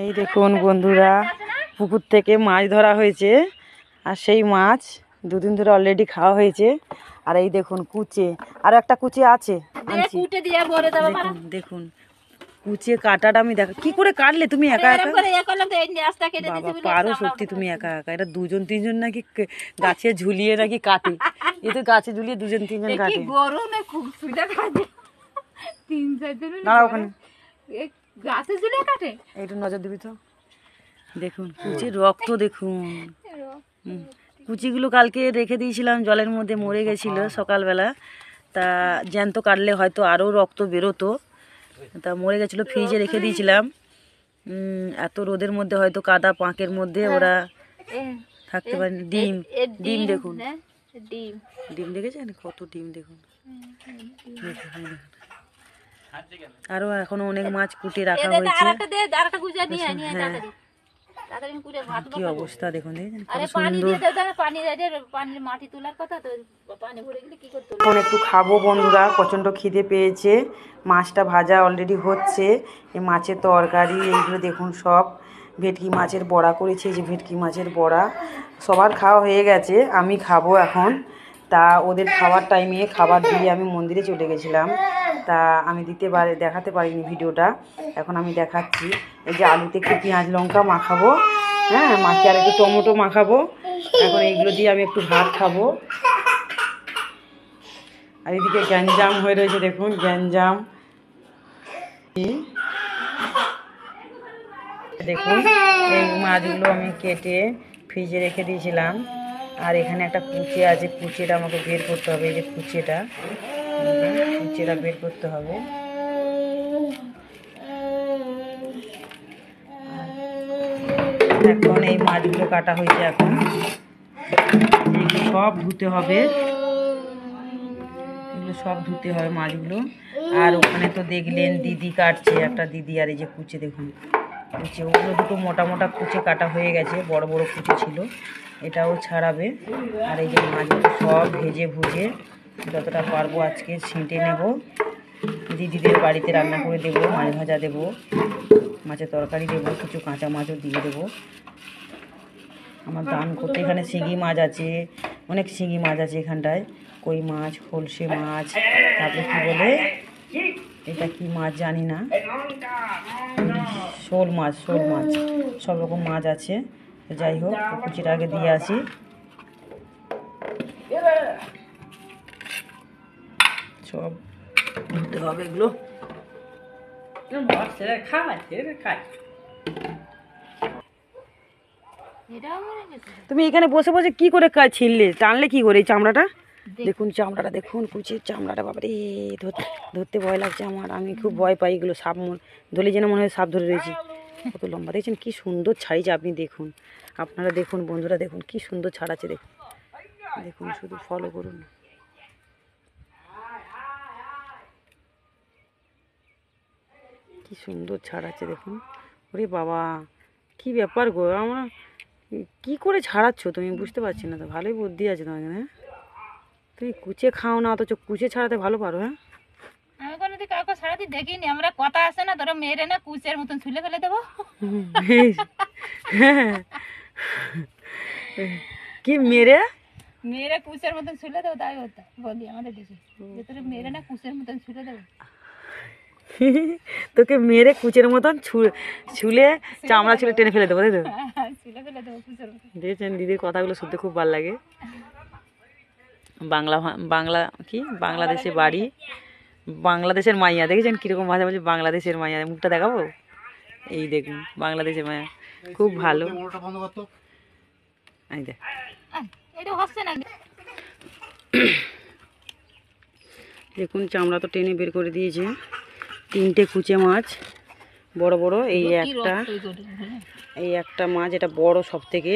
এই দেখুন বন্ধুরা, পুকুর থেকে মাছ ধরা হয়েছে আর সেই মাছ দুদিন ধরে অলরেডি খাওয়া হয়েছে। আর এই দেখুন কুচে, আর একটা কুচে আছে, দেখুন কুচে কাটাটা আমি দেখা কি করে কাটলে তুমি একা একা? বাবা পারো সত্যি তুমি একা একা। এটা দুজন তিনজন নাকি গাছে ঝুলিয়ে নাকি কাটে, এ তো গাছে ঝুলিয়ে দুজন তিনজন কাটে। দাঁড়া ওখানে, একটু নজর দিবি তো। দেখুন কুচির রক্ত দেখুন। কুচিগুলো কালকে রেখে দিয়েছিলাম জলের মধ্যে, মরে গেছিলো সকালবেলা। তা জ্যান্ত কাটলে হয়তো আরও রক্ত বেরোতো, তা মরে গেছিলো, ফ্রিজে রেখে দিয়েছিলাম। এত রোদের মধ্যে হয়তো কাদা পাঁকের মধ্যে ওরা থাকতে পারেনি। ডিম ডিম দেখুন, ডিম দেখেছেন কত ডিম দেখুন। আরো এখনো অনেক মাছ কুটে রাখা হয়েছে। কি অবস্থা দেখুন, এখন একটু খাবো বন্ধুরা, প্রচন্ড খিদে পেয়েছে। মাছটা ভাজা অলরেডি হচ্ছে, এই মাছের তরকারি এইগুলো দেখুন সব। ভেটকি মাছের বড়া করেছে, যে ভেটকি মাছের বড়া সবার খাওয়া হয়ে গেছে, আমি খাবো এখন। তা ওদের খাওয়ার টাইমে খাবার দিয়ে আমি মন্দিরে চলে গেছিলাম, তা আমি দেখাতে পারিনি ভিডিওটা। এখন আমি দেখাচ্ছি। এই যে আলুতে একটু পেঁয়াজ লঙ্কা মাখাবো, হ্যাঁ মাখিয়ে আর একটু টমেটো মাখাবো। এখন এইগুলো দিয়ে আমি একটু ভাত খাবো। আর এদিকে গ্যাঞ্জাম হয়ে রয়েছে দেখুন, গ্যাঞ্জাম। দেখুন এই মাছগুলো আমি কেটে ফ্রিজে রেখে দিয়েছিলাম। আর এখানে একটা কুচে আছে, কুচেটা আমাকে বের করতে হবে। এই যে কুচেটা বের করতে হবে। এখন এই মাছগুলো কাটা হয়েছে, এখন এগুলো সব ধুতে হবে, এগুলো সব ধুতে হবে মাছগুলো। আর ওখানে তো দেখলেন দিদি কাটছে, একটা দিদি। আর এই যে কুচে দেখুন, কুচে ওগুলো দুটো মোটা মোটা কুচে কাটা হয়ে গেছে, বড় বড় কুচে ছিল, এটাও ছাড়াবে। আর এই যে মাছগুলো সব ভেজে ভুজে যতটা পারবো আজকে ছেঁটে নেব, দিদিদের বাড়িতে রান্না করে দেবো। মাছ ভাজা দেবো, মাছের তরকারি দেবো, কিছু কাঁচা মাছও দিয়ে দেবো। আমার দান করতে এখানে শিঙি মাছ আছে, অনেক শিঙি মাছ আছে এখানটায়, কই মাছ, খলসে মাছ, তারপরে কী বলে এটা কি মাছ জানি না, শোল মাছ, সব রকম মাছ আছে। যাই হোক কুচিটা আগে দিয়ে আসি। সব ধুতে হবে এগুলো। তুমি এখানে বসে বসে কি করে ছিললে, টানলে কি করে এই চামড়াটা? দেখুন চামড়াটা দেখুন, কুচির চামড়াটা, বাবারে ধরতে ভয় লাগছে আমার। আমি খুব ভয় পাই এগুলো, সাপ ধরলে যেন মনে হয় সাপ ধরে রয়েছে। কত লম্বা দেখছেন, কি সুন্দর ছাড়িয়েছে। আপনি দেখুন, আপনারা দেখুন বন্ধুরা, দেখুন কি সুন্দর ছাড়াচ্ছে। দেখুন দেখুন, শুধু ফলো করুন। কি সুন্দর ছাড়াচ্ছে দেখুন। ওরে বাবা কি ব্যাপার গো, আমরা কি করে ছাড়াচ্ছ তুমি, বুঝতে পারছি না তো। ভালোই বুদ্ধি আছে তোমার, হ্যাঁ তুমি কুচে খাও না, অথচ কুচে ছাড়াতে ভালো পারো। হ্যাঁ আমি কোনোদিন কাউকে ছাড়াতে দেখিনি। আমরা কথা আছে না, ধরো মেরে না কুচের মতন ছুলে ফেলে দেবো। কি মেরে কুচের মতন ছুলে দেবো, তাই বলি আমাদের দেশে, যে তোর মেরে না কুচের মতন ছুলে দেবো। তোকে মেরে কুচের মতন ছুলে চামড়া ছুলে টেনে ফেলে দেবো, তাই তো? দেখেছেন দিদির কথাগুলো শুনতে খুব ভালো লাগে। বাংলা কি বাংলাদেশে বাড়ি, বাংলাদেশের মাইয়া, দেখেছেন কিরকম ভাষা বলছে, বাংলাদেশের মাইয়া। মুখটা দেখাবো, এই দেখুন বাংলাদেশের মাইয়া, খুব ভালো। এই দেখ দেখুন চামড়া তো টেনে বের করে দিয়েছে। 3টে কুচে মাছ, বড় বড়। এই একটা মাছ, এটা বড় সব থেকে।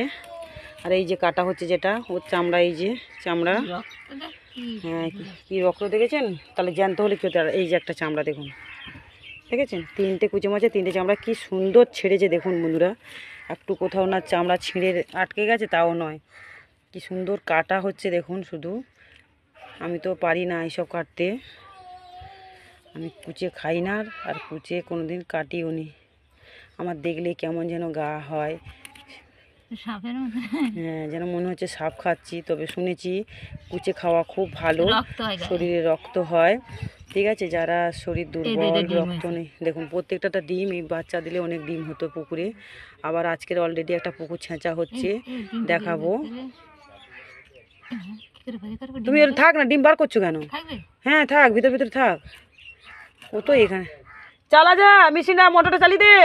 আর এই যে কাটা হচ্ছে যেটা, ওর চামড়া, এই যে চামড়া, হ্যাঁ কি রক্ত দেখেছেন, তাহলে জ্যান্ত হলে কি হতে। এই যে একটা চামড়া দেখুন, দেখেছেন 3টে কুচে মাছে 3টে চামড়া, কি সুন্দর ছেড়েছে দেখুন বন্ধুরা। একটু কোথাও না চামড়া ছিঁড়ে আটকে গেছে, তাও নয়, কি সুন্দর কাটা হচ্ছে দেখুন। শুধু আমি তো পারি না এইসব কাটতে, আমি কুচে খাই না, আর কুচে কোনোদিন কাটিও নি। আমার দেখলে কেমন যেন গা হয়, সাপের মতো হ্যাঁ যেন মনে হচ্ছে সাপ খাচ্ছি। তবে শুনেছি কুচে খাওয়া খুব ভালো, রক্ত হয় গায়ে। শরীরে রক্ত হয়। ঠিক আছে, যারা শরীর এই দুর্বল, দুইটা ডিম রক্ত হয়েছে। নেই, দেখুন প্রত্যেকটা ডিম, এই বাচ্চা দিলে অনেক ডিম হতো পুকুরে। আবার আজকের অলরেডি একটা পুকুর ছেঁচা হচ্ছে, এই ডিমটা দেখাবো। দিয়ে কি করে ভাজি করবো তুমি ডিমটা? থাক না, ডিম বার করছো কেন? থাকবে? হ্যাঁ থাক, ভিতর ভিতর থাক। ও তো এখানে চালা যা, মেশিনটা মোটরটা চালিয়ে দে।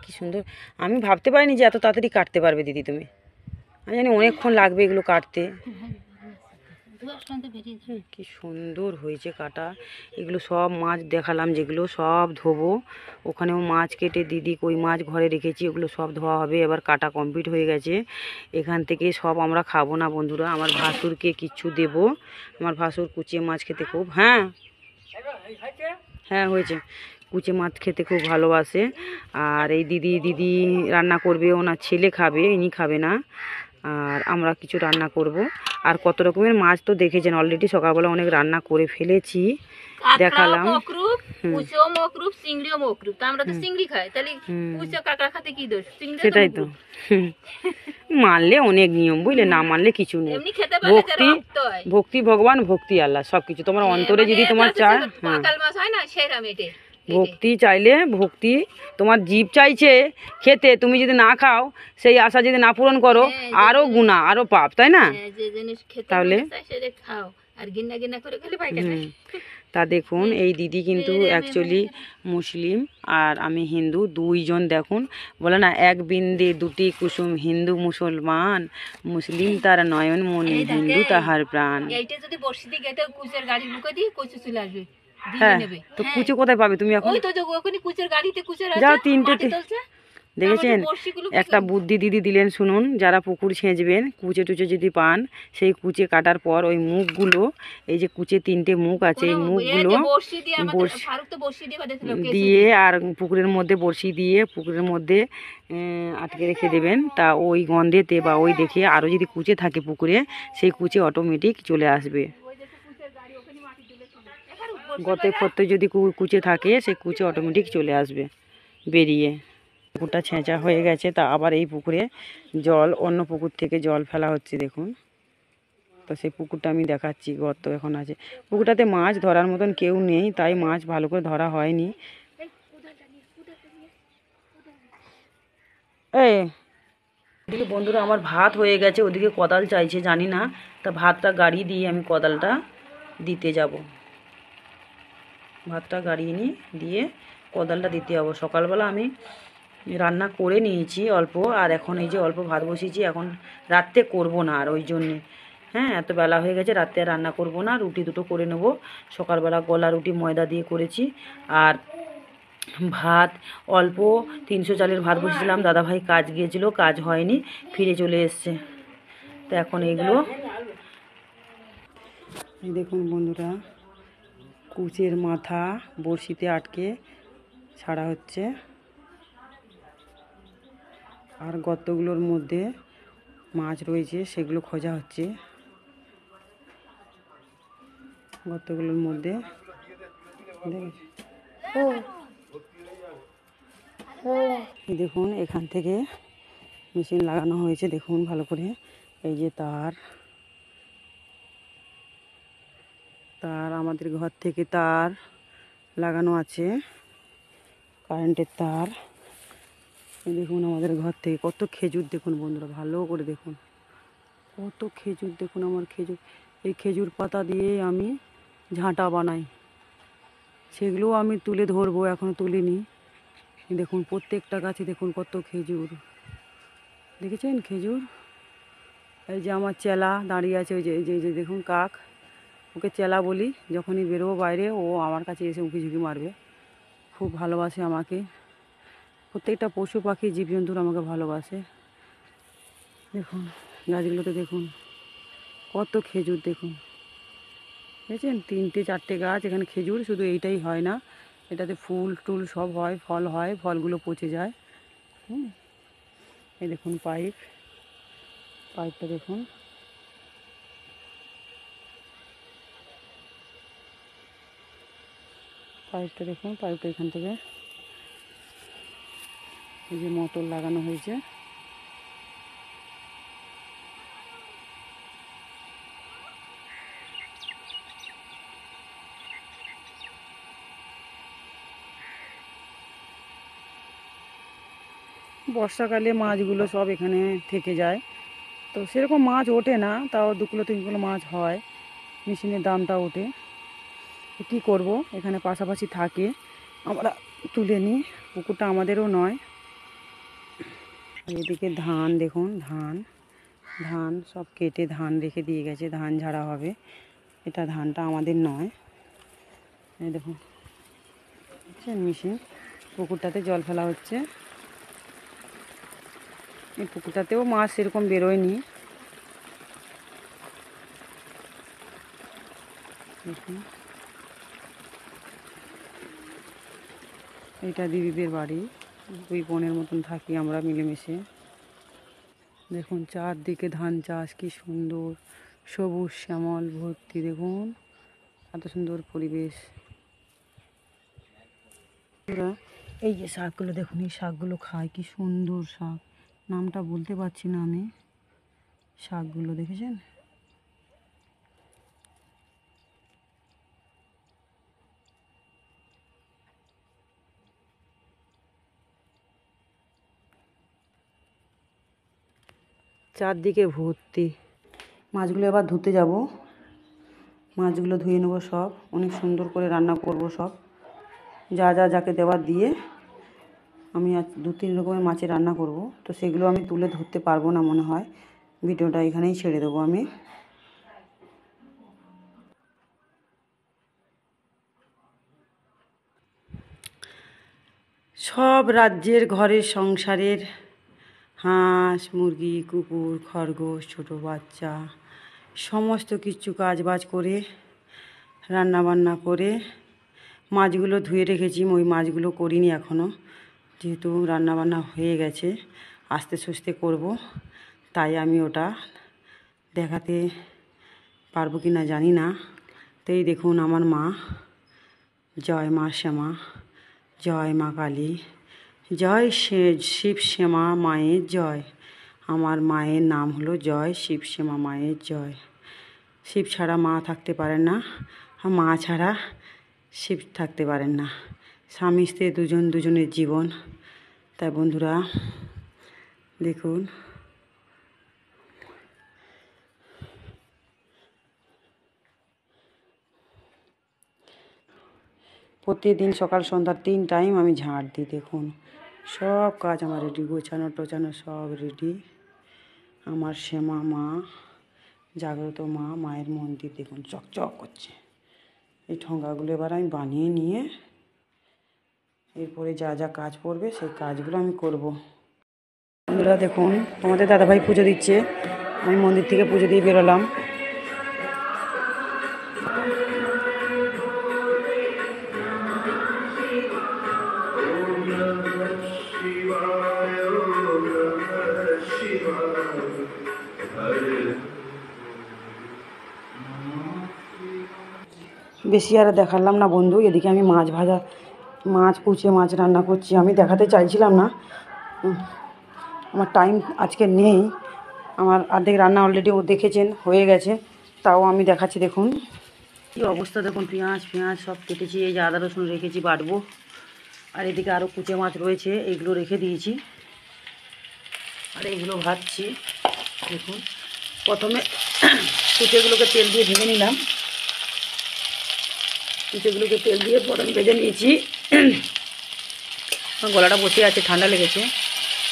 কি সুন্দর, আমি ভাবতে পারিনি যে এত তাড়াতাড়ি কাটতে পারবে দিদি তুমি। আমি জানি অনেকক্ষণ লাগবে এগুলো কাটতে। কি সুন্দর হয়েছে কাটা। এগুলো সব মাছ দেখালাম, যেগুলো সব ধোবো। ওখানেও মাছ কেটে দিদি কই মাছ ঘরে রেখেছি, ওগুলো সব ধোয়া হবে। এবার কাটা কমপ্লিট হয়ে গেছে। এখান থেকে সব আমরা খাবো না বন্ধুরা, আমার ভাসুরকে কিচ্ছু দেব। আমার ভাসুর কুচিয়ে মাছ খেতে খুব, হ্যাঁ হ্যাঁ হয়েছে, কুচে মাছ খেতে খুব ভালোবাসে। আর এই দিদি রান্না করবে, ওনার ছেলে খাবে, ইনি খাবে না। আর আমরা কিছু রান্না করব। আর কত রকমের মাছ তো দেখেছেন অলরেডি, সকালবেলা অনেক রান্না করে ফেলেছি, দেখালাম। চিংড়িও মকরুপ, তো আমরা তো চিংড়ি খাই, তাহলে কুচো কাঁকড়া খাতে কি দোষ? সেটাই তো, মানলে অনেক নিয়ম বুঝলে, না মানলে কিছু নেই। এমনি খেতে পারলে ভক্তি, ভক্তি ভগবান, ভক্তি আল্লাহ, সবকিছু তোমার অন্তরে যদি তোমার চায়, হ্যাঁ পাকাল মাছ হয় না সেরাম এটে ভক্তি চাইলে, ভক্তি তোমার জীব চাইছে খেতে, তুমি যদি না খাও, সেই আশা যদি না পূরণ করো, আরো গুনাহ, আরো পাপ, তাই না? যে জিনিস খেতে তাহলে সেটা খাও, আর গিন্না গিন্না করে খেলে পাইকা যায়। তা দেখুন, এই দিদি কিন্তু অ্যাকচুয়ালি মুসলিম আর আমি হিন্দু, দুইজন দেখুন, বলে না এক বিন্দে দুটি কুসুম, হিন্দু মুসলমান, মুসলিম তার নয়ন মনি, হিন্দু তাহার প্রাণ। এইটা যদি বর্ষি দিয়ে গেতে কুচের গাড়ি ঢুকে দিয়ে কচু চলে আসবে, হ্যাঁ তো কুচে কোথায় পাবে তুমি এখন? ওই তো ওখানে কুচের গাড়িতে কুচের যাও আছে, তিনটে মাটি তুলছে। দেখেছেন, একটা বুদ্ধি দিদি দিলেন শুনুন, যারা পুকুর ছেঁচবেন, কুচে টুচে যদি পান, সেই কুচে কাটার পর ওই মুখগুলো, এই যে কুচে তিনটে মুখ আছে, এই মুখগুলো দিয়ে আর পুকুরের মধ্যে বড়শি দিয়ে পুকুরের মধ্যে আটকে রেখে দেবেন। তা ওই গন্ধেতে বা ওই দেখে আরও যদি কুচে থাকে পুকুরে, সেই কুচে অটোমেটিক চলে আসবে। গতে ফতে যদি কুচে থাকে, সেই কুচে অটোমেটিক চলে আসবে বেরিয়ে। পুকুরটা ছেঁচা হয়ে গেছে, তা আবার এই পুকুরে জল, অন্য পুকুর থেকে জল ফেলা হচ্ছে দেখুন। তো সেই পুকুরটা আমি দেখাচ্ছি, গর্ত এখন আছে। পুকুরটাতে মাছ ধরার মতন কেউ নেই, তাই মাছ ভালো করে ধরা হয়নি। এই এদিকে বন্ধুরা আমার ভাত হয়ে গেছে, ওদিকে কোদাল চাইছে, জানি না। তা ভাতটা গাড়ি দিয়ে আমি কোদালটা দিতে যাব। ভাতটা গাড়িয়ে নিই, দিয়ে কোদালটা দিতে যাবো। সকালবেলা আমি রান্না করে নিয়েছি অল্প, আর এখন এই যে অল্প ভাত বসিয়েছি, এখন রাত্রে করব না আর, ওই জন্যে। হ্যাঁ এত বেলা হয়ে গেছে, রাত্রে আর রান্না করব না, রুটি দুটো করে নেব। সকালবেলা গলা রুটি ময়দা দিয়ে করেছি। আর ভাত অল্প 300 চালের ভাত বসেছিলাম, দাদাভাই কাজ গিয়েছিল, কাজ হয়নি, ফিরে চলে এসছে। তো এখন এগুলো দেখুন বন্ধুরা, কুচের মাথা বড়শিতে আটকে ছাড়া হচ্ছে। আর গর্তগুলোর মধ্যে মাছ রয়েছে, সেগুলো খোঁজা হচ্ছে। গর্তগুলোর মধ্যে দেখুন, এখান থেকে মেশিন লাগানো হয়েছে, দেখুন ভালো করে। এই যে তার, আমাদের ঘর থেকে তার লাগানো আছে, কারেন্টের তার। দেখুন আমাদের ঘর থেকে কত খেজুর, দেখুন বন্ধুরা ভালো করে দেখুন, কত খেজুর দেখুন। আমার খেজুর, এই খেজুর পাতা দিয়ে আমি ঝাঁটা বানাই, সেগুলোও আমি তুলে ধরবো, এখনও তুলিনি। দেখুন প্রত্যেকটা গাছে দেখুন কত খেজুর, দেখেছেন খেজুর। এই যে আমার চেলা দাঁড়িয়ে আছে, ওই যে এই যে দেখুন কাক, ওকে চেলা বলি। যখনই বেরোবো বাইরে, ও আমার কাছে এসে উঁকি ঝুঁকি মারবে, খুব ভালোবাসে আমাকে। প্রত্যেকটা পশু পাখি জীবজন্তুর আমাকে ভালোবাসে। দেখুন গাছগুলোতে দেখুন কত খেজুর, দেখুন দেখেছেন, 3টে 4টে গাছ এখানে খেজুর। শুধু এইটাই হয় না, এটাতে ফুল টুল সব হয়, ফল হয়, ফলগুলো পচে যায়। এই দেখুন পাইপটা দেখুন। পাইপটা দেখুন, পাইপটা এখান থেকে এই যে মোটর লাগানো হয়েছে। বর্ষাকালে মাছগুলো সব এখানে থেকে যায়, তো সেরকম মাছ ওঠে না, তাও 2 কিলো 3 কিলো মাছ হয়, মেশিনের দামটা ওঠে। কী করব, এখানে পাশাপাশি থাকে, আমরা তুলে নিই, পুকুরটা আমাদেরও নয়। এদিকে ধান দেখুন, ধান ধান সব কেটে ধান রেখে দিয়ে গেছে, ধান ঝাড়া হবে। এটা ধানটা আমাদের নয়। এই দেখুন বুঝছেন, মেশিন, পুকুরটাতে জল ফেলা হচ্ছে। এই পুকুরটাতেও মাছ সেরকম বেরোয়নি। দেখুন এটা দিদিদের বাড়ি, 2 বোনের মতন থাকি আমরা মিলেমিশে। দেখুন চারদিকে ধান চাষ, কি সুন্দর সবুজ শ্যামল ভর্তি, দেখুন এত সুন্দর পরিবেশ। এই যে শাকগুলো দেখুন, এই শাকগুলো খায়, কি সুন্দর শাক, নামটা বলতে পারছি না আমি। শাকগুলো দেখেছেন? চারদিকে ভর্তি। মাছগুলো এবার ধুতে যাব, মাছগুলো ধুয়ে নেবো সব, অনেক সুন্দর করে রান্না করব সব, যা যা যাকে দেওয়ার দিয়ে আমি আজ 2-3 রকমের মাছের রান্না করব। তো সেগুলো আমি তুলে ধরতে পারবো না মনে হয়, ভিডিওটা এখানেই ছেড়ে দেবো আমি। সব রাজ্যের ঘরের সংসারের হাঁস মুরগি কুকুর খরগোশ ছোটো বাচ্চা সমস্ত কিছু কাজবাজ করে রান্নাবান্না করে মাছগুলো ধুয়ে রেখেছি। ওই মাছগুলো করিনি এখনও, যেহেতু রান্নাবান্না হয়ে গেছে, আস্তে সুস্তে করব, তাই আমি ওটা দেখাতে পারবো কি না জানি না। তো এই দেখুন আমার মা, জয় মা শ্যামা, জয় মা কালী, জয় শিব শ্যামা মায়ের জয়। আমার মায়ের নাম হলো জয় শিব শ্যামা মায়ের জয়। শিব ছাড়া মা থাকতে পারেন না, আর মা ছাড়া শিব থাকতে পারেন না। স্বামী স্ত্রী দুজনের জীবন। তাই বন্ধুরা দেখুন, প্রতিদিন সকাল সন্ধ্যা 3 টাইম আমি ঝাড় দিই। দেখুন সব কাজ আমার রেডি, গোছানো টোছানো সব রেডি। আমার শ্যামা মা, জাগ্রত মা, মায়ের মন্দির দেখুন চকচক করছে। এই ঠোঙ্গাগুলো এবার আমি বানিয়ে নিয়ে এরপরে যা যা কাজ পড়বে সেই কাজগুলো আমি করব। বন্ধুরা দেখুন, তোমাদের দাদাভাই পুজো দিচ্ছে, আমি মন্দির থেকে পুজো দিয়ে বেরোলাম। বেশি আর দেখালাম না বন্ধু, এদিকে আমি মাছ কুচে মাছ রান্না করছি। আমি দেখাতে চাইছিলাম না, আমার টাইম আজকে নেই। আমার অর্ধেক রান্না অলরেডি দেখেছেন হয়ে গেছে, তাও আমি দেখাচ্ছি। দেখুন কী অবস্থা, দেখুন পেঁয়াজ সব কেটেছি, এই যে আদা রসুন রেখেছি বাটবো। আর এদিকে আরও কুচে মাছ রয়েছে, এইগুলো রেখে দিয়েছি, আর এইগুলো ভাজছি। দেখুন প্রথমে কুচেগুলোকে তেল দিয়ে ভেজে নিলাম, কুচেগুলোকে তেল দিয়ে প্রথমে ভেজে নিয়েছি। গলাটা বসে আছে, ঠান্ডা লেগেছে।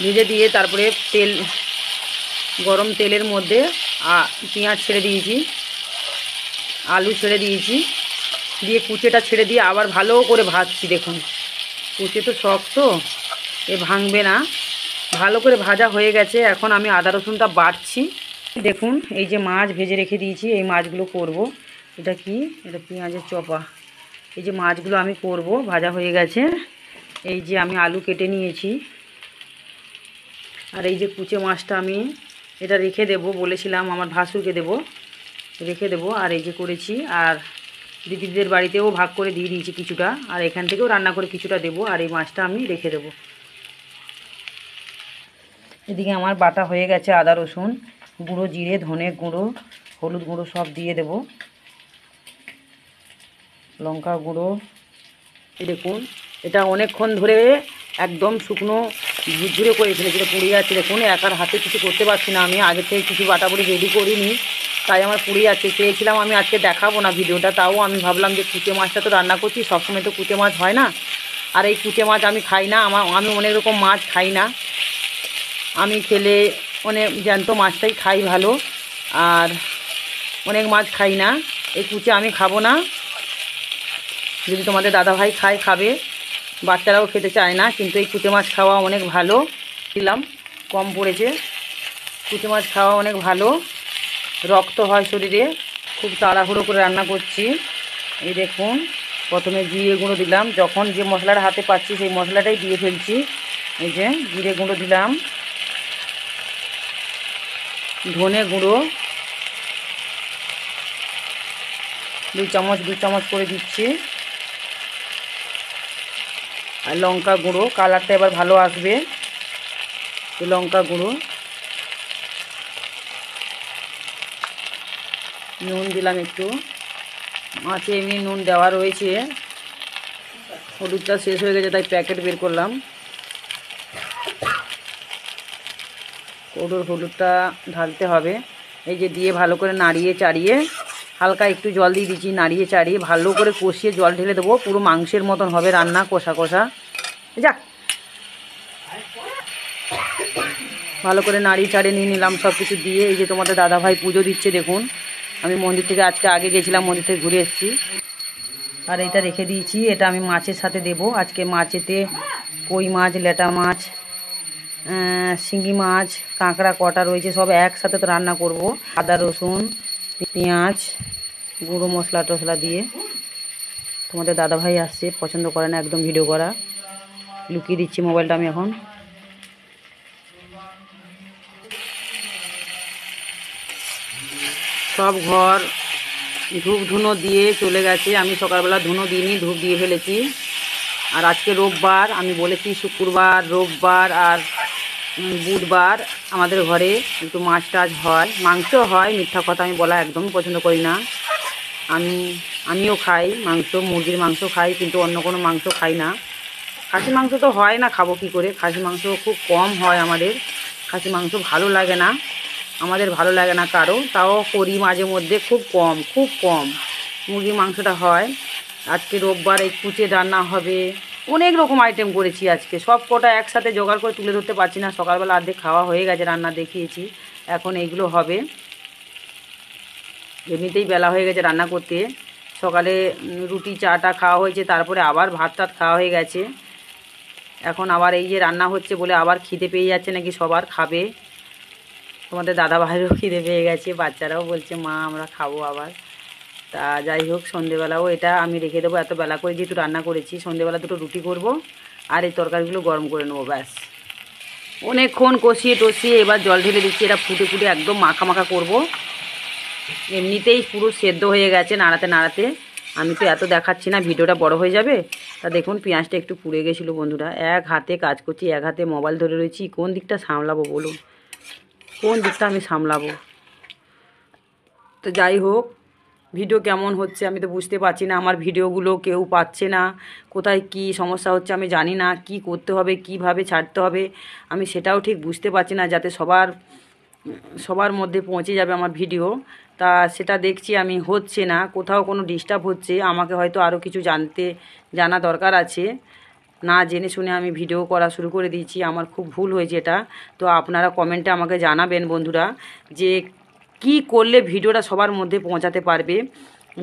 ভেজে দিয়ে তারপরে গরম তেলের মধ্যে পেঁয়াজ ছেড়ে দিয়েছি, আলু ছেড়ে দিয়েছি, দিয়ে কুচেটা ছেড়ে দিয়ে আবার ভালো করে ভাজছি। দেখুন কুচে তো শক্ত, ভাঙবে না। ভালো করে ভাজা হয়ে গেছে, এখন আমি আদা রসুনটা বাটছি। দেখুন এই যে মাছ ভেজে রেখে দিয়েছি, এই মাছগুলো করব। এটা কি, এটা পেঁয়াজের চপা। এই যে মাছগুলো আমি করব, ভাজা হয়ে গেছে। এই যে আমি আলু কেটে নিয়েছি, আর এই যে কুচে মাছটা আমি এটা রেখে দেব, বলেছিলাম আমার ভাসুরকে রেখে দেব। আর এই যে করেছি, আর দিদিদের বাড়িতেও ভাগ করে দিয়ে দিয়েছি কিছুটা, আর এখান থেকেও রান্না করে কিছুটা দেবো, আর এই মাছটা আমি রেখে দেবো। এদিকে আমার বাটা হয়ে গেছে আদা রসুন, গুঁড়ো জিরে, ধনে গুঁড়ো, হলুদ গুঁড়ো সব দিয়ে দেবো, লঙ্কা গুঁড়ো। দেখুন এটা অনেকক্ষণ ধরে একদম শুকনো ঝুরঝুরে করে ফেলেছি, এটা পুড়ে যাচ্ছে। দেখুন একার হাতে কিছু করতে পারছি না, আমি আগে থেকে কিছু বাটাবড়ি রেডি করিনি, তাই আমার পুড়ে যাচ্ছে। চেয়েছিলাম আমি আজকে দেখাবো না ভিডিওটা, তাও আমি ভাবলাম যে কুচে মাছটা তো রান্না করছি, সবসময় তো কুচে মাছ হয় না, আর এই কুচে মাছ আমি খাই না, আমি অনেক রকম মাছ খাই না, আমি খেলে অনেক জ্যান্ত মাছটাই খাই ভালো, আর অনেক মাছ খাই না। এই কুচে আমি খাবো না, যদি তোমাদের দাদাভাই খায় খাবে, বাচ্চারাও খেতে চায় না, কিন্তু এই কুচে মাছ খাওয়া অনেক ভালো। দিলাম কম পড়েছে, কুচে মাছ খাওয়া অনেক ভালো, রক্ত হয় শরীরে। খুব তাড়াহুড়ো করে রান্না করছি। এই দেখুন প্রথমে জিরে গুঁড়ো দিলাম, যখন যে মশলাটা হাতে পাচ্ছি সেই মশলাটাই দিয়ে ফেলছি। এই যে জিরে গুঁড়ো দিলাম, ধনে গুঁড়ো 2 চামচ করে দিচ্ছি, আর লঙ্কা গুঁড়ো, কালারটা এবার ভালো আসবে। লঙ্কা গুঁড়ো, নুন দিলাম একটু, মাছে এমনি নুন দেওয়া রয়েছে, হলুদটা শেষ হয়ে গেছে তাই প্যাকেট বের করলাম। কৌটোর হলুদটা ঢালতে হবে। এই যে দিয়ে ভালো করে নাড়িয়ে চাড়িয়ে, হালকা একটু জল দিয়ে দিচ্ছি, নাড়িয়ে চাড়িয়ে ভালো করে কষিয়ে জল ঢেলে দেবো, পুরো মাংসের মতন হবে রান্না, কষা কষা। যা ভালো করে নাড়িয়ে চাড়িয়ে নিয়ে নিলাম সব কিছু দিয়ে। এই যে তোমাদের দাদাভাই পুজো দিচ্ছে, দেখুন আমি মন্দির থেকে আজকে আগে গেছিলাম, মন্দির থেকে ঘুরে এসেছি। আর এটা রেখে দিয়েছি, এটা আমি মাছের সাথে দেব। আজকে মাছেতে কই মাছ, লেটা মাছ, শিঙি মাছ, কাঁকড়া কটা রয়েছে, সব একসাথে তো রান্না করব। আদা রসুন পেঁয়াজ গুঁড়ো মশলা টশলা দিয়ে। তোমাদের দাদাভাই আসছে, পছন্দ করে না একদম ভিডিও করা, লুকিয়ে দিচ্ছি মোবাইলটা আমি এখন। সব ঘর ধূপ ধুনো দিয়ে চলে গেছে, আমি সকালবেলা ধুনো দিইনি, ধূপ দিয়ে ফেলেছি। আর আজকে রোববার, আমি বলেছি শুক্রবার, রোববার আর বুধবার আমাদের ঘরে একটু মাছ টাছ হয়, মাংস হয়। মিথ্যা কথা আমি বলা একদমই পছন্দ করি না। আমিও খাই মাংস, মুরগির মাংস খাই, কিন্তু অন্য কোনো মাংস খাই না। খাসি মাংস তো হয় না, খাবো কী করে? খাসি মাংস খুব কম হয় আমাদের, খাসি মাংস ভালো লাগে না, আমাদের ভালো লাগে না কারো, তাও করি মাঝে মধ্যে, খুব কম মুরগির মাংসটা হয়। আজকে রোববার, এই কুচে রান্না হবে, অনেক রকম আইটেম করেছি আজকে, সব কটা একসাথে জোগাড় করে তুলে ধরতে পারছি না। সকালবেলা অর্ধেক খাওয়া হয়ে গেছে, রান্না দেখিয়েছি, এখন এইগুলো হবে। এমনিতেই বেলা হয়ে গেছে রান্না করতে, সকালে রুটি চাটা খাওয়া হয়েছে, তারপরে আবার ভাত টাত খাওয়া হয়ে গেছে, এখন আবার এই যে রান্না হচ্ছে বলে আবার খিদে পেয়ে যাচ্ছে নাকি সবার, খাবে। তোমাদের দাদাভাইয়েরও খিদে পেয়ে গেছে, বাচ্চারাও বলছে মা আমরা খাবো আবার। তা যাই হোক, সন্ধেবেলাও এটা আমি রেখে দেবো, এত বেলা করে যেহেতু রান্না করেছি, সন্ধেবেলা দুটো রুটি করব আর এই তরকারিগুলো গরম করে নেবো, ব্যাস। অনেকক্ষণ কষিয়ে টষিয়ে এবার জল ঢেলে দিচ্ছি, এটা ফুটে ফুটে একদম মাখা মাখা করব। এমনিতেই পুরো সেদ্ধ হয়ে গেছে নাড়াতে নাড়াতে, আমি তো এত দেখাচ্ছি না, ভিডিওটা বড় হয়ে যাবে। তা দেখুন পেঁয়াজটা একটু পুড়ে গেছিলো বন্ধুরা, এক হাতে কাজ করছি, এক হাতে মোবাইল ধরে রয়েছি, কোন দিকটা সামলাবো বলুন, কোন দিকটা আমি সামলাবো? তো যাই হোক, ভিডিও কেমন হচ্ছে আমি তো বুঝতে পারছি না, আমার ভিডিওগুলো কেউ পাচ্ছে না, কোথায় কি সমস্যা হচ্ছে আমি জানি না, কি করতে হবে, কিভাবে ছাড়তে হবে আমি সেটাও ঠিক বুঝতে পারছি না, যাতে সবার মধ্যে পৌঁছে যাবে আমার ভিডিও। তা সেটা দেখছি আমি, হচ্ছে না, কোথাও কোনো ডিস্টার্ব হচ্ছে, আমাকে হয়তো আরও কিছু জানা দরকার আছে, না জেনে শুনে আমি ভিডিও করা শুরু করে দিয়েছি, আমার খুব ভুল হয়েছে এটা। তো আপনারা কমেন্টে আমাকে জানাবেন বন্ধুরা, যে কি করলে ভিডিওটা সবার মধ্যে পৌঁছাতে পারবে,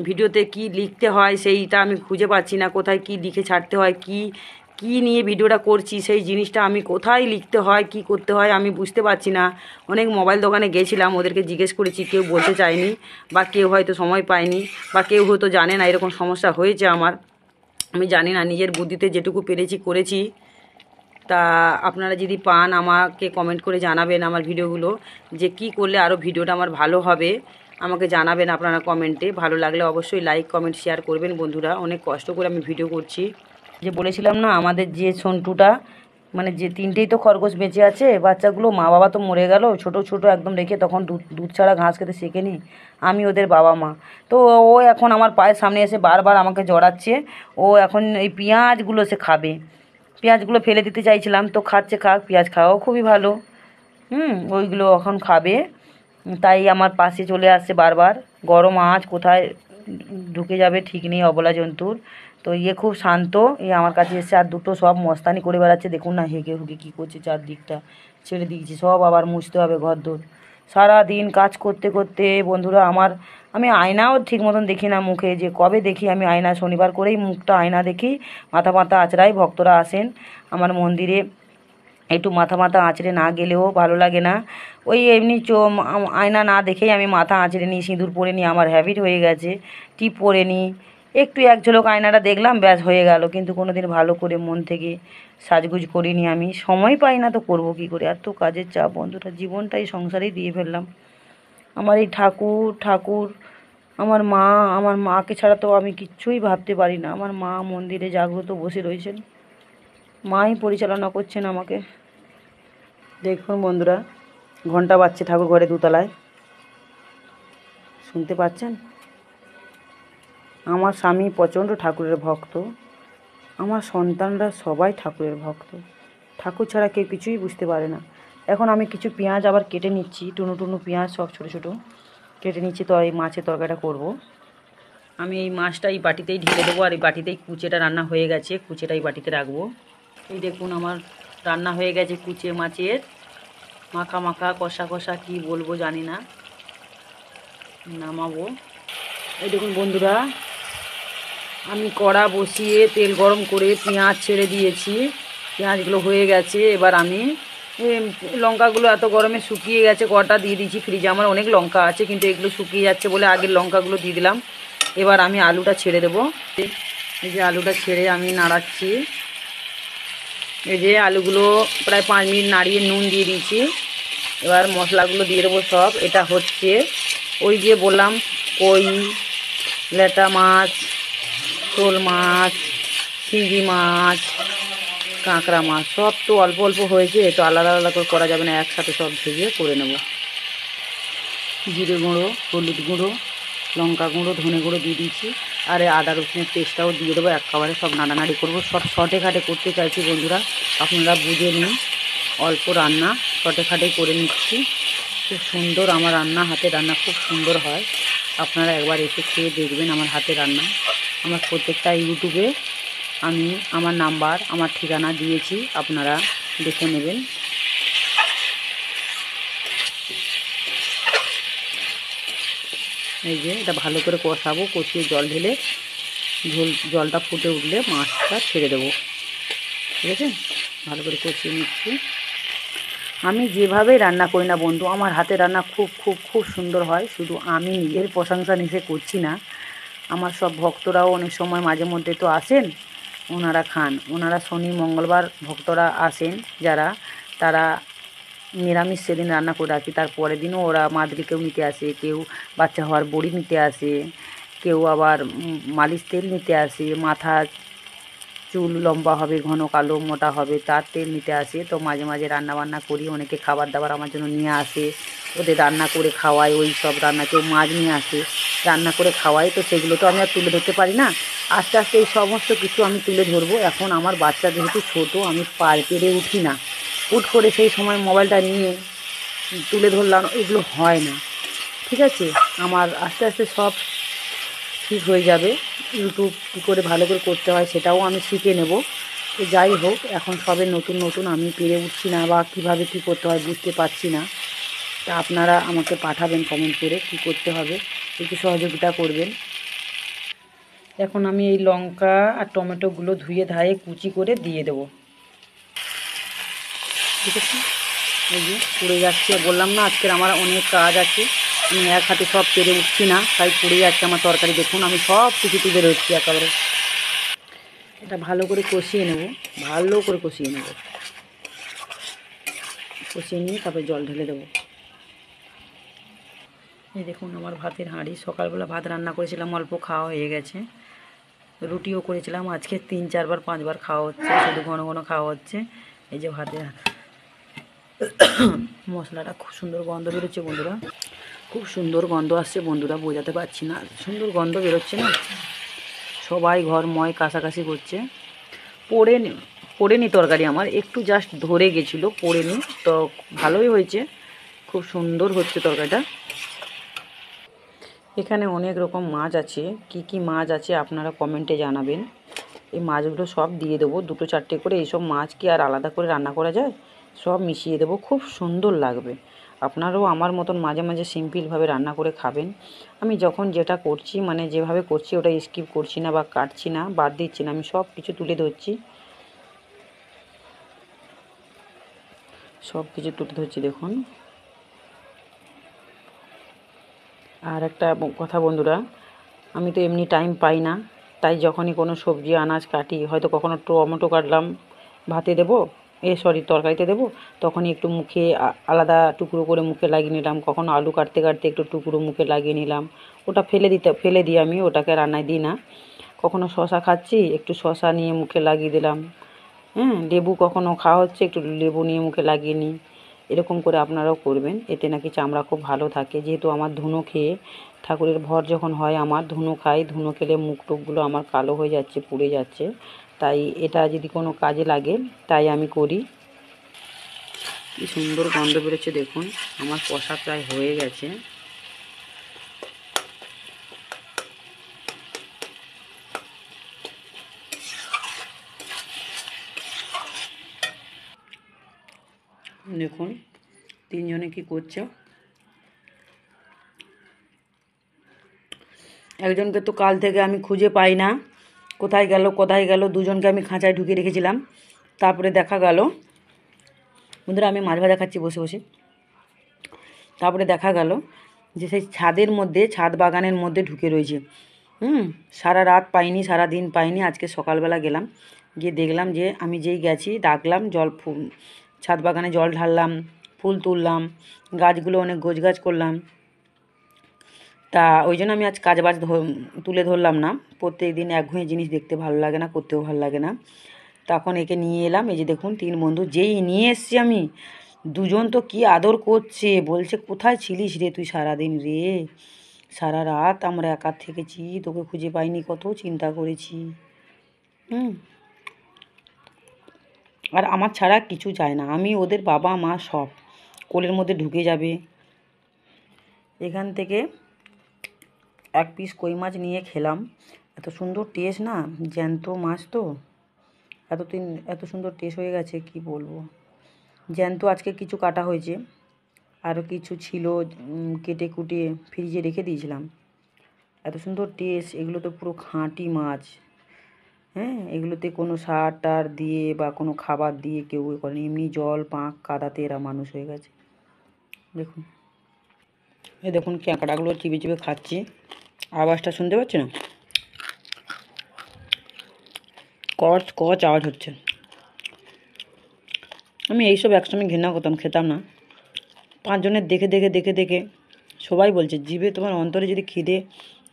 ভিডিওতে কি লিখতে হয় সেইটা আমি খুঁজে পাচ্ছি না, কোথায় কি লিখে ছাড়তে হয়, কি নিয়ে ভিডিওটা করছি সেই জিনিসটা আমি কোথায় লিখতে হয়, কি করতে হয় আমি বুঝতে পারছি না। অনেক মোবাইল দোকানে গেছিলাম, ওদেরকে জিজ্ঞেস করেছি, কেউ বলতে চায়নি, বা কেউ হয়তো সময় পায়নি, বা কেউ হয়তো জানে না এরকম সমস্যা হয়েছে আমার, আমি জানি না, নিজের বুদ্ধিতে যেটুকু পেরেছি করেছি। তা আপনারা যদি পান আমাকে কমেন্ট করে জানাবেন আমার ভিডিওগুলো, যে কি করলে আরও ভিডিওটা আমার ভালো হবে, আমাকে জানাবেন আপনারা কমেন্টে। ভালো লাগলে অবশ্যই লাইক কমেন্ট শেয়ার করবেন বন্ধুরা। অনেক কষ্ট করে আমি ভিডিও করছি। যে বলেছিলাম না, আমাদের যে সন্টুটা, মানে যে 3টেই তো খরগোশ বেঁচে আছে, বাচ্চাগুলো মা বাবা তো মরে গেল, ছোট ছোট একদম রেখে, তখন দুধ ছাড়া ঘাস খেতে শেখেনি, আমি ওদের বাবা মা। তো ও এখন আমার পায়ের সামনে এসে বারবার আমাকে জড়াচ্ছে। ও এখন এই পেঁয়াজগুলো সে খাবে, পেঁয়াজগুলো ফেলে দিতে চাইছিলাম, তো খাচ্ছে, খাক, পেঁয়াজ খাওয়াও খুবই ভালো। ওইগুলো এখন খাবে, তাই আমার পাশে চলে আসছে বারবার। গরম আঁচ কোথায় ঢুকে যাবে ঠিক নেই অবলা জন্তুর। তো খুব শান্ত, আমার কাছে এসে আর দুটো সব মস্তানি করে বেড়াচ্ছে। দেখুন না, হেগে হুগে কী করছে, চারদিকটা ছেড়ে দিয়েছি, সব আবার মুছতে হবে ঘরদোর। সারা দিন কাজ করতে করতে বন্ধুরা আমি আয়নাও ঠিক মতন দেখি না মুখে, যে কবে দেখি আমি আয়না, শনিবার করেই মুখটা আয়না দেখি, মাথা মাথা আঁচড়াই। ভক্তরা আসেন আমার মন্দিরে, একটু মাথা মাথা আঁচড়ে না গেলেও ভালো লাগে না। ওই এমনি আয়না না দেখেই আমি মাথা আঁচড়ে নিই, সিঁদুর পরে নিই, আমার হ্যাবিট হয়ে গেছে। টিপ পরে নিই, একটু এক ঝলক আয়নাটা দেখলাম, ব্যাস হয়ে গেল। কিন্তু কোনো দিন ভালো করে মন থেকে সাজগুজ করিনি। আমি সময় পাই না, তো করবো কী করে, এত কাজের চাপ বন্ধুরা, জীবনটাই সংসারেই দিয়ে ফেললাম। আমার এই ঠাকুর, আমার মাকে ছাড়া তো আমি কিচ্ছুই ভাবতে পারি না। আমার মা মন্দিরে জাগ্রত বসে রয়েছেন, মাই পরিচালনা করছেন আমাকে। দেখুন বন্ধুরা, ঘন্টা বাজছে ঠাকুর ঘরে দোতলায়, শুনতে পাচ্ছেন? আমার স্বামী প্রচণ্ড ঠাকুরের ভক্ত, আমার সন্তানরা সবাই ঠাকুরের ভক্ত। ঠাকুর ছাড়া কেউ কিছুই বুঝতে পারে না। এখন আমি কিছু পেঁয়াজ আবার কেটে নিচ্ছি, টুনো টুনো পেঁয়াজ সব ছোটো ছোটো কেটে নিচ্ছি, তো এই মাছের তরকারিটা করব। আমি এই মাছটা এই বাটিতেই ঢেলে দেবো, আর এই বাটিতেই কুচেটা রান্না হয়ে গেছে, কুচেটা এই বাটিতে রাখবো। এই দেখুন আমার রান্না হয়ে গেছে কুচে মাছের মাখা মাখা কষা কষা, কি বলবো জানি না, নামাবো। এই দেখুন বন্ধুরা, আমি কড়া বসিয়ে তেল গরম করে পেঁয়াজ ছেড়ে দিয়েছি, পেঁয়াজগুলো হয়ে গেছে। এবার আমি লঙ্কাগুলো এত গরমে শুকিয়ে গেছে, কটা দিয়ে দিয়েছি ফ্রিজে। আমার অনেক লঙ্কা আছে, কিন্তু এগুলো শুকিয়ে যাচ্ছে বলে আগের লঙ্কাগুলো দিয়ে দিলাম। এবার আমি আলুটা ছেড়ে দেবো। এই যে আলুটা ছেড়ে আমি নাড়াচ্ছি। এই যে আলুগুলো প্রায় 5 মিনিট নাড়িয়ে নুন দিয়ে দিয়েছি। এবার মশলাগুলো দিয়ে দেবো সব। এটা হচ্ছে ওই যে বললাম, কই, ল্যাটা মাছ, শোল মাছ, শিঙি মাছ, কাঁকড়া মাছ, সব তো অল্প অল্প হয়েছে, তো আলাদা আলাদা করে করা যাবে না, একসাথে সব ভেজে করে নেব। জিরে গুঁড়ো, হলুদ গুঁড়ো, লঙ্কা গুঁড়ো, ধনে গুঁড়ো দিয়ে দিয়েছি, আর আদা রসুনের পেস্টটাও দিয়ে দেবো একেবারে। সব নাড়ানাড়ি করবো, সব শর্টে খাটে করতে চাইছি বন্ধুরা, আপনারা বুঝে নিন। অল্প রান্না, শর্টে খাটে করে নিচ্ছি। খুব সুন্দর আমার রান্না, হাতের রান্না খুব সুন্দর হয়। আপনারা একবার এসে খেয়ে দেখবেন আমার হাতের রান্না। আমার প্রত্যেকটা ইউটিউবে আমি আমার নাম্বার, আমার ঠিকানা দিয়েছি, আপনারা দেখে নেবেন। এই যে এটা ভালো করে কষাবো, কষিয়ে জল ঢেলে জলটা ফুটে উঠলে মাছটা ছেড়ে দেবো, ঠিক আছে? ভালো করে কষিয়ে নিচ্ছি। আমি যেভাবে রান্না করি না বন্ধু, আমার হাতের রান্না খুব খুব খুব সুন্দর হয়। শুধু আমি নিজের প্রশংসা নিজে করছি না, আমার সব ভক্তরাও অনেক সময় মাঝে মধ্যে তো আসেন, ওনারা খান। ওনারা শনি মঙ্গলবার ভক্তরা আসেন যারা, তারা নিরামিষ সেদিন রান্না করে রাখি, তার পরের দিনও ওরা মাদুরিকেও নিতে আসে, কেউ বাচ্চা হওয়ার বড়ি নিতে আসে, কেউ আবার মালিশ তেল নিতে আসে, মাথা চুল লম্বা হবে, ঘন কালো মোটা হবে, তার তেল নিতে আসে। তো মাঝে মাঝে রান্না বান্না করি, অনেকে খাবার দাবার আমার জন্য নিয়ে আসে, ওদের রান্না করে খাওয়াই। ওই সব রান্না, কেউ মাছ নিয়ে আসে, রান্না করে খাওয়াই। তো সেগুলো তো আমি আর তুলে ধরতে পারি না, আস্তে আস্তে এই সমস্ত কিছু আমি তুলে ধরবো। এখন আমার বাচ্চা যেহেতু ছোটো, আমি পার পেরে উঠি না, হুট করে সেই সময় মোবাইলটা নিয়ে তুলে ধরলাম, এগুলো হয় না, ঠিক আছে? আমার আস্তে আস্তে সব ঠিক হয়ে যাবে। ইউটিউব কী করে ভালো করে করতে হয় সেটাও আমি শিখে নেব। তো যাই হোক, এখন সবে নতুন নতুন, আমি পেরে উঠছি না, বা কীভাবে কী করতে হয় বুঝতে পারছি না। তা আপনারা আমাকে পাঠাবেন কমেন্ট করে কী করতে হবে, একটু সহযোগিতা করবেন। এখন আমি এই লঙ্কা আর টমেটোগুলো ধুয়ে ধায়ে কুচি করে দিয়ে দেবো, ঠিক আছে? এই যে পুড়ে যাচ্ছে, বললাম না আজকের আমার অনেক কাজ আছে, আমি এক হাতে সব পেরে উঠছি না, তাই পুড়ে যাচ্ছে আমার তরকারি। দেখুন আমি সব কিছু তুলে ধরছি একেবারে। এটা ভালো করে কষিয়ে নেব, ভালো করে কষিয়ে নেব, কষিয়ে নিয়ে তারপরে জল ঢেলে দেবো। এই দেখুন আমার ভাতের হাঁড়ি, সকালবেলা ভাত রান্না করেছিলাম, অল্প খাওয়া হয়ে গেছে। রুটিও করেছিলাম, আজকে 3-4 বার 5 বার খাওয়া হচ্ছে, শুধু ঘন ঘন খাওয়া হচ্ছে। এই যে ভাতের মশলাটা খুব সুন্দর গন্ধ বেরোচ্ছে বন্ধুরা, খুব সুন্দর গন্ধ আসছে বন্ধুরা, বোঝাতে পারছি না, সুন্দর গন্ধ বেরোচ্ছে না। সবাই ঘরময় কাছাকাছি করছে। পড়েনি তরকারি, আমার একটু জাস্ট ধরে গেছিলো, পড়েনি তো, ভালোই হয়েছে, খুব সুন্দর হচ্ছে তরকারিটা। এখানে অনেক রকম মাছ আছে, কি কি মাছ আছে আপনারা কমেন্টে জানাবেন। এই মাছগুলো সব দিয়ে দেবো, 2-4টে করে। এইসব মাছ কি আর আলাদা করে রান্না করা যায়? সব মিশিয়ে দেবো, খুব সুন্দর লাগবে। আপনারাও আমার মতন মাঝে মাঝে সিম্পলভাবে রান্না করে খাবেন। আমি যখন যেটা করছি, মানে যেভাবে করছি, ওটা স্কিপ করছি না বা কাটছি না, বাদ দিচ্ছি না, আমি সব কিছু তুলে ধরছি, সব কিছু তুলে ধরছি দেখুন। আর একটা কথা বন্ধুরা, আমি তো এমনি টাইম পাই না, তাই যখনই কোনো সবজি আনাজ কাটি, হয়তো কখনো টমেটো কাটলাম ভাতে দেবো, সরি তরকারিতে দেবো, তখনই একটু মুখে আলাদা টুকরো করে মুখে লাগিয়ে নিলাম। কখনো আলু কাটতে কাটতে একটু টুকরো মুখে লাগিয়ে নিলাম, ওটা ফেলে দিই, আমি ওটাকে রান্নায় দিই না। কখনো শশা খাচ্ছি, একটু শশা নিয়ে মুখে লাগিয়ে দিলাম। লেবু কখনো খাওয়া হচ্ছে, একটু লেবু নিয়ে মুখে লাগিয়ে নিই। এরকম করে আপনারাও করবেন, এতে নাকি চামড়া খুব ভালো থাকে। যেহেতু আমার ধুনো খেয়ে, ঠাকুরের ভর যখন হয় আমার, ধুনো খাই, ধুনো খেলে মুখ টুকগুলো আমার কালো হয়ে যাচ্ছে, পুড়ে যাচ্ছে, তাই এটা যদি কোনো কাজে লাগে তাই আমি করি। কি সুন্দর গন্ধ বেরোচ্ছে দেখুন, আমার কষা প্রায় হয়ে গেছে। দেখুন 3জনে কি করছে। একজনকে তো কাল থেকে আমি খুঁজে পাই না, কোথায় গেল। 2জনকে আমি খাঁচায় ঢুকিয়ে রেখেছিলাম, তারপরে দেখা গেল, বন্ধুরা আমি মাছ ভাজা খাচ্ছি বসে বসে, তারপরে দেখা গেল যে সেই ছাদ বাগানের মধ্যে ঢুকে রয়েছে। সারা রাত পাইনি, সারা দিন পাইনি, আজকে সকালবেলা গেলাম, গিয়ে দেখলাম যে আমি যেই গেছি, ডাকলাম, ছাদ বাগানে জল ঢাললাম, ফুল তুললাম, গাছগুলো অনেক গোছগাছ করলাম। তা ওই জন্য আমি আজ কাজবাজ তুলে ধরলাম না। প্রত্যেক দিন একঘেয়ে জিনিস দেখতে ভালো লাগে না, করতেও ভালো লাগে না। তখন একে নিয়ে এলাম, এই যে দেখুন 3 বন্ধু, যেই নিয়ে এসছি আমি, 2জন তো কি আদর করছে, বলছে কোথায় ছিলিস রে তুই সারাদিন রে, সারা রাত আমরা একা থেকেছি, তোকে খুঁজে পাইনি, কত চিন্তা করেছি। আর আমার ছাড়া কিছু চায় না, আমি ওদের বাবা মা সব, কোলের মধ্যে ঢুকে যাবে। এখান থেকে 1 পিস কই মাছ নিয়ে খেলাম, এত সুন্দর টেস্ট না, জ্যান্ত মাছ তো, এত সুন্দর টেস্ট হয়ে গেছে কি বলবো। জ্যান্ত আজকে কিছু কাটা হয়েছে, আরও কিছু ছিল কেটে কুটে ফ্রিজে রেখে দিয়েছিলাম। এত সুন্দর টেস্ট, এগুলো তো পুরো খাঁটি মাছ। এগুলোতে কোনো সার টার দিয়ে বা কোনো খাবার দিয়ে কেউ করেনি, এমনি জল পাঁক কাদাতে এরা মানুষ হয়ে গেছে। দেখুন, এই দেখুন ক্যাঁকড়াগুলো চিবিয়ে চিবিয়ে খাচ্ছি, আওয়াজটা শুনতে পাচ্ছি না, কচ কচ আওয়াজ হচ্ছে। আমি এইসব একসময় ঘৃণা করতাম, খেতাম না। 5জনের দেখে সবাই বলছে, জিভে তোমার অন্তরে যদি খিদে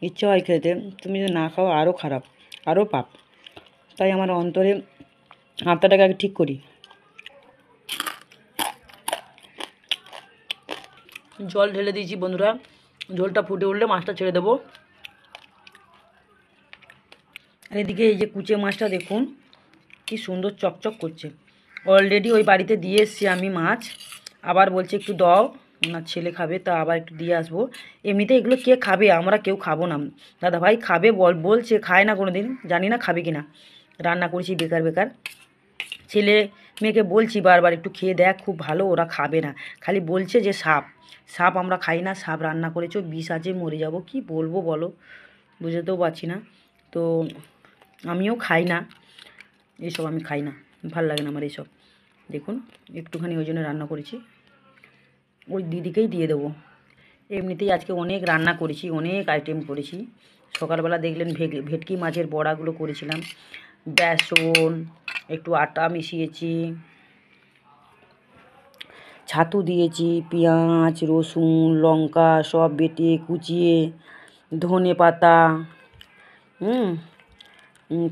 ইচ্ছে হয় খেতে, তুমি যদি না খাও আরও খারাপ, আরও পাপ। তাই আমার অন্তরে আত্মাটাকে আগে ঠিক করি। জল ঢেলে দিয়েছি বন্ধুরা, ঝোলটা ফুটে উঠলে মাছটা ছেড়ে দেবো। আর এদিকে এই যে কুচে মাছটা দেখুন কি সুন্দর চকচক করছে। অলরেডি ওই বাড়িতে দিয়ে এসছি আমি মাছ, আবার বলছে একটু দাও, ওনার ছেলে খাবে, তা আবার একটু দিয়ে আসবো। এমনিতে এগুলো কে খাবে, আমরা কেউ খাবো না। দাদা ভাই খাবে বলছে, খায় না কোনো দিন, জানি না খাবে কি না। রান্না করেছি বেকার। ছেলে মেয়েকে বলছি বারবার একটু খেয়ে দেখ, খুব ভালো, ওরা খাবে না, খালি বলছে যে সাপ আমরা খাই না, সাপ রান্না করেছো, বিষ আছে, মরে যাব, কি বলবো বলো, বুঝতেও পারছি না। তো আমিও খাই না এসব, আমি খাই না, ভাল লাগে না আমার এসব। দেখুন একটুখানি ওই জন্য রান্না করেছি, ওই দিদিকেই দিয়ে দেবো। এমনিতেই আজকে অনেক রান্না করেছি, অনেক আইটেম করেছি। সকালবেলা দেখলেন ভেটকি মাছের বড়াগুলো করেছিলাম, বেসন একটু আটা মিশিয়েছি, ছাতু দিয়েছি, পেঁয়াজ রসুন লঙ্কা সব বেটে কুচিয়ে, ধনে পাতা,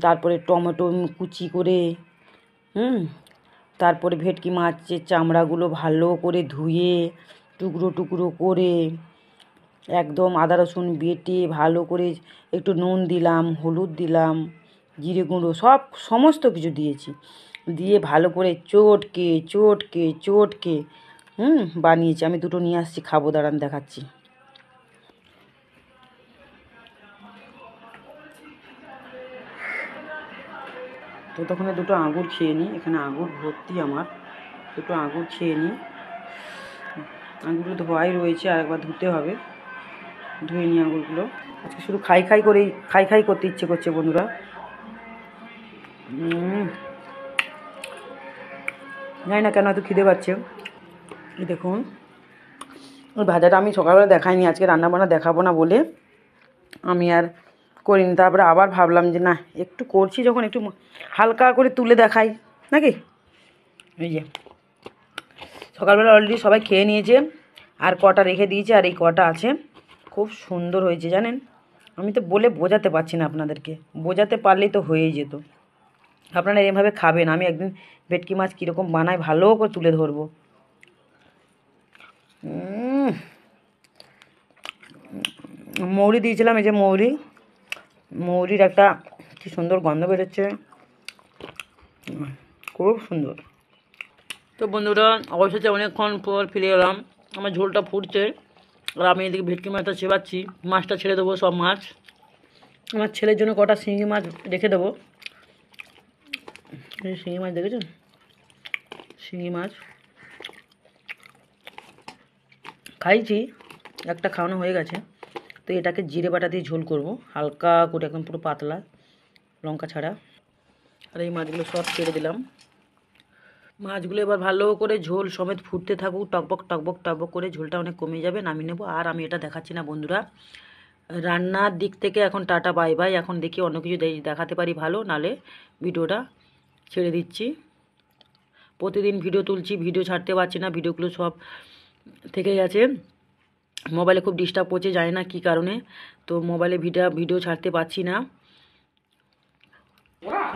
তারপরে টমেটো কুচি করে, তারপরে ভেটকি মাছের চামড়াগুলো ভালো করে ধুয়ে টুকরো টুকরো করে একদম আদা রসুন বেটে ভালো করে একটু নুন দিলাম, হলুদ দিলাম, জিরে গুঁড়ো সমস্ত কিছু দিয়েছি, দিয়ে ভালো করে চটকে চটকে চটকে বানিয়েছি। আমি দুটো নিয়ে আসছি, খাবো, দাঁড়ান দেখাচ্ছি। তো তখন দুটো আঙুর খেয়ে নিই, এখানে আঙুর ভর্তি আমার, দুটো আঙুর খেয়ে নিই। আঙুরগুলো ধোয়াই রয়েছে, আর একবার ধুতে হবে, ধুয়ে নিই আঙুরগুলো। আজকে শুধু খাই খাই করতে ইচ্ছে করছে বন্ধুরা। জানি না কেন এত খিদে পাচ্ছে। এই দেখুন, ওই ভাজাটা আমি সকালবেলা দেখাইনি, আজকে রান্নাবান্না দেখাবো না বলে আমি আর করিনি। তারপরে আবার ভাবলাম যে না, একটু করছি যখন একটু হালকা করে তুলে দেখাই নাকি। এই যে সকালবেলা অলরেডি সবাই খেয়ে নিয়েছে, আর কটা রেখে দিয়েছে, আর এই কটা আছে। খুব সুন্দর হয়েছে জানেন, আমি তো বলে বোঝাতে পারছি না আপনাদেরকে, বোঝাতে পারলেই তো হয়েই যেত। আপনারা এভাবে খাবেন, আমি একদিন ভেটকি মাছ কীরকম বানাই ভালো করে তুলে ধরবো। মৌরি দিয়েছিলাম, এই যে মৌরির একটা কি সুন্দর গন্ধ বেরোচ্ছে, খুব সুন্দর। তো বন্ধুরা অবশেষে অনেকক্ষণ পর ফিরে এলাম, আমার ঝোলটা ফুটছে, আর আমি এদিকে ভেটকি মাছটা চেবাচ্ছি। মাছটা ছেড়ে দেবো, সব মাছ আমার ছেলের জন্য কটা শিঙি মাছ রেখে দেবো। এই শিঙি মাছ দেখেছেন, শিঙি মাছ খাইছি, একটা খাওয়ানো হয়ে গেছে। তো এটাকে জিরে বাটা দিয়ে ঝোল করব, হালকা করে, একদম পুরো পাতলা, লঙ্কা ছাড়া। আর এই মাছগুলো সব ছেড়ে দিলাম। মাছগুলো এবার ভালো করে ঝোল সমেত ফুটতে থাকুক, টকবক টকবক টকবক করে, ঝোলটা অনেক কমে যাবে, নামিয়ে নেবো। আর আমি এটা দেখাচ্ছি না বন্ধুরা, রান্নার দিক থেকে এখন টাটা বাই বাই। এখন দেখি অন্য কিছু দেখাতে পারি ভালো, নালে ভিডিওটা ছেড়ে দিচ্ছি। প্রতিদিন ভিডিও তুলছি, ভিডিও ছাড়তে পারছি না, ভিডিওগুলো সব থেকে গেছে, মোবাইলে খুব ডিস্টার্ব করছে, জানি না কী কারণে। তো মোবাইলে ভিডিও ছাড়তে পারছি না।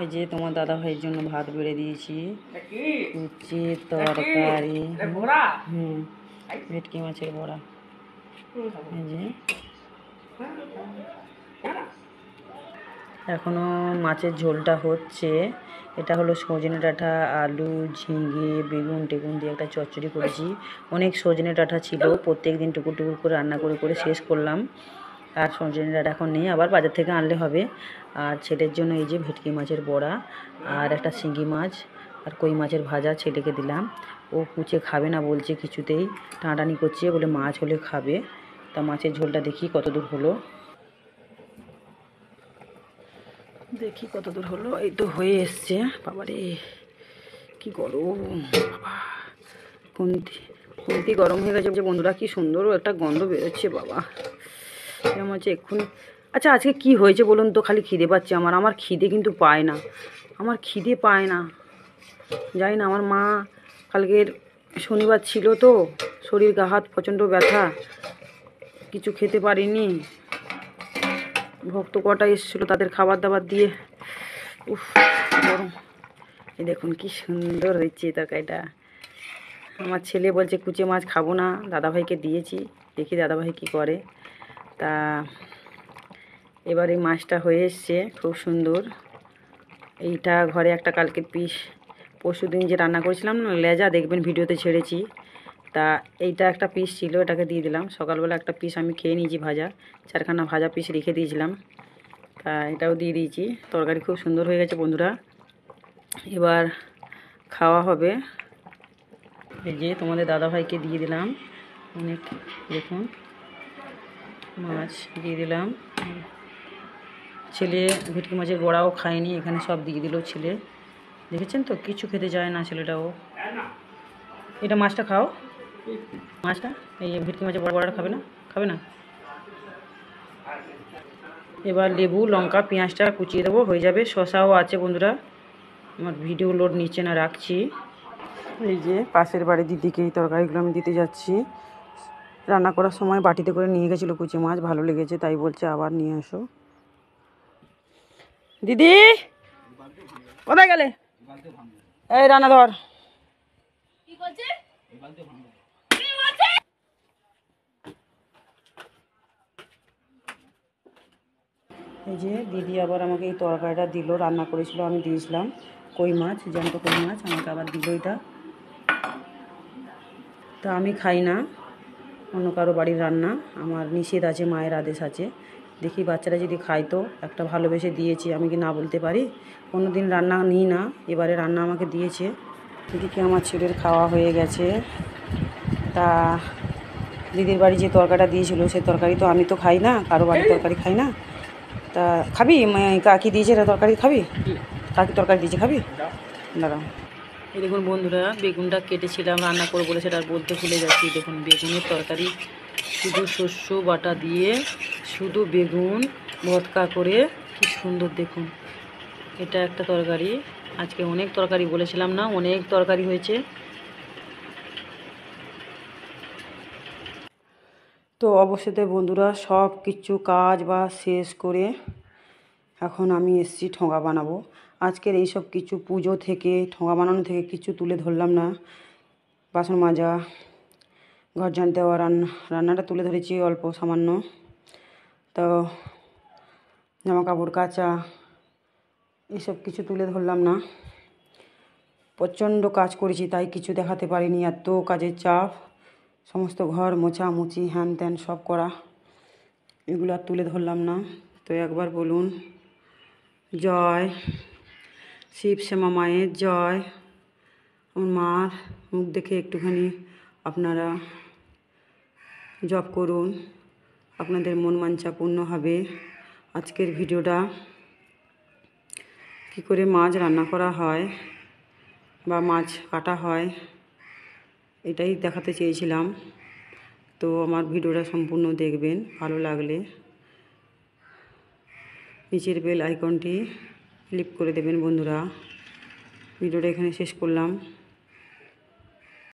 এই যে তোমার দাদা ভাইয়ের জন্য ভাত বেড়ে দিয়েছি, উচ্ছে তরকারি, ভেটকি মাছের বড়া। এই যে এখনো মাছের ঝোলটা হচ্ছে। এটা হলো সজনে ডাঁটা, আলু, ঝিঙে, বেগুন টেগুন দিয়ে একটা চচ্চড়ি করেছি। অনেক সজনে ডাঁটা ছিল, প্রত্যেক দিন টুকুর টুকুর করে রান্না করে করে শেষ করলাম। আর সজনে ডাঁটা এখন নেই, আবার বাজার থেকে আনলে হবে। আর ছেলের জন্য এই যে ভেটকি মাছের বড়া, আর একটা শিঙি মাছ, আর কই মাছের ভাজা ছেলেকে দিলাম। ও কুচে খাবে না বলছে, কিছুতেই টানাটানি করছে, বলে মাছ হলে খাবে। তা মাছের ঝোলটা দেখি কতদূর হলো, দেখি কতদূর হলো। এই তো হয়ে এসছে। বাবারে কি গরম, বাবা খুন্তি গরম হয়ে গেছে বন্ধুরা। কি সুন্দর একটা গন্ধ বেরোচ্ছে বাবা, এরকম হচ্ছে এক্ষুনি। আচ্ছা আজকে কি হয়েছে বলুন তো, খালি খিদে পাচ্ছে আমার খিদে কিন্তু পায় না, আমার খিদে পায় না, জানি না। আমার মা কালকের শনিবার ছিল তো, শরীর গা হাত প্রচণ্ড ব্যথা, কিছু খেতে পারিনি। ভক্ত কটা এসেছিলো, তাদের খাবার দাবার দিয়ে উফ গরম। এই দেখুন কি সুন্দর হয়েছে তরকারিটা। আমার ছেলে বলছে কুচে মাছ খাবো না, দাদাভাইকে দিয়েছি, দেখি দাদাভাই কী করে। তা এবার এই মাছটা হয়ে এসছে খুব সুন্দর। এইটা ঘরে একটা কালকে পিস, পরশু দিন যে রান্না করেছিলাম না লেজা, দেখবেন ভিডিওতে ছেড়েছি। তা এইটা একটা পিস ছিল, এটাকে দিয়ে দিলাম। সকালবেলা একটা পিস আমি খেয়ে নিয়েছি ভাজা, 4খানা ভাজা পিস রেখে দিয়েছিলাম, তা এটাও দিয়ে দিয়েছি। তরকারি খুব সুন্দর হয়ে গেছে বন্ধুরা, এবার খাওয়া হবে। এই যে তোমাদের দাদাভাইকে দিয়ে দিলাম অনেক, দেখুন মাছ দিয়ে দিলাম। ছেলে ভেটকি মাছের বড়াও খায়নি, এখানে সব দিয়ে দিল ছেলে, দেখেছেন তো, কিছু খেতে চায় না ছেলেটাও। এটা মাছটা খাও, মাছটা, এই ভেটকি মাছের বড়াটা খাবে না, খাবে না। এবার লেবু লঙ্কা পেঁয়াজটা কুচিয়ে দেবো, হয়ে যাবে। শসাও আছে বন্ধুরা, আমার ভিডিও লোড নিচ্ছে না, রাখছি। এই যে পাশের বাড়ি দিদিকে এই তরকারিগুলো আমি দিতে যাচ্ছি। রান্না করার সময় বাটিতে করে নিয়ে গেছিলো কুচি মাছ, ভালো লেগেছে তাই বলছে আবার নিয়ে আসো। দিদি কোথায় গেলে? এই রান্না ধর। এই যে দিদি আবার আমাকে এই তরকারিটা দিল, রান্না করেছিল আমি দিয়েছিলাম কই মাছ, জ্যান্ত কই মাছ, আমাকে আবার দিল এটা। তা আমি খাই না অন্য কারো বাড়ির রান্না, আমার নিষেধ আছে, মায়ের আদেশ আছে। দেখি বাচ্চারা যদি খায় তো, একটা ভালোবেসে দিয়েছি, আমি কি না বলতে পারি? কোনো দিন রান্না নিই না, এবারে রান্না আমাকে দিয়েছে। এদিকে আমার ছেলের খাওয়া হয়ে গেছে। তা দিদির বাড়ি যে তরকারিটা দিয়েছিল সে তরকারি তো আমি তো খাই না, কারো বাড়ির তরকারি খাই না। তা খাবি? কাকি দিয়েছে এটা তরকারি, খাবি? কাকি তরকারি দিয়েছে, খাবি? দাঁড়াও। এই দেখুন বন্ধুরা, বেগুনটা কেটেছিলাম রান্না করবো বলে, সেটা আর বলতে ভুলে যাচ্ছি। দেখুন বেগুনের তরকারি, শুধু শস্য বাটা দিয়ে শুধু বেগুন ভর্তা করে, কি সুন্দর দেখুন। এটা একটা তরকারি, আজকে অনেক তরকারি বলেছিলাম না, অনেক তরকারি হয়েছে। তো অবশ্যই বন্ধুরা, সব কিছু কাজ বা শেষ করে এখন আমি এসেছি ঠোঙা বানাবো। আজকের এইসব কিছু পুজো থেকে, ঠোঙা বানানো থেকে কিছু তুলে ধরলাম না। বাসন মাজা, ঘর ঝাঁট দেওয়া, রান্নাটা তুলে ধরেছি অল্প সামান্য। তো জামা কাপড় কাচা, এসব কিছু তুলে ধরলাম না। প্রচণ্ড কাজ করেছি তাই কিছু দেখাতে পারিনি, এত কাজের চাপ, সমস্ত ঘর মোছামুছি হ্যান ত্যান সব করা, এগুলো আর তুলে ধরলাম না। তো একবার বলুন জয় শিব শ্যামা মায়ের জয়। আমার মার মুখ দেখে একটুখানি আপনারা জপ করুন, আপনাদের মন বাঞ্ছা পূর্ণ হবে। আজকের ভিডিওটা কী করে মাছ রান্না করা হয় বা মাছ কাটা হয় এটাই দেখাতে চেয়েছিলাম। তো আমার ভিডিওটা সম্পূর্ণ দেখবেন, ভালো লাগলে নিচের বেল আইকনটি ক্লিক করে দেবেন বন্ধুরা। ভিডিওটা এখানে শেষ করলাম।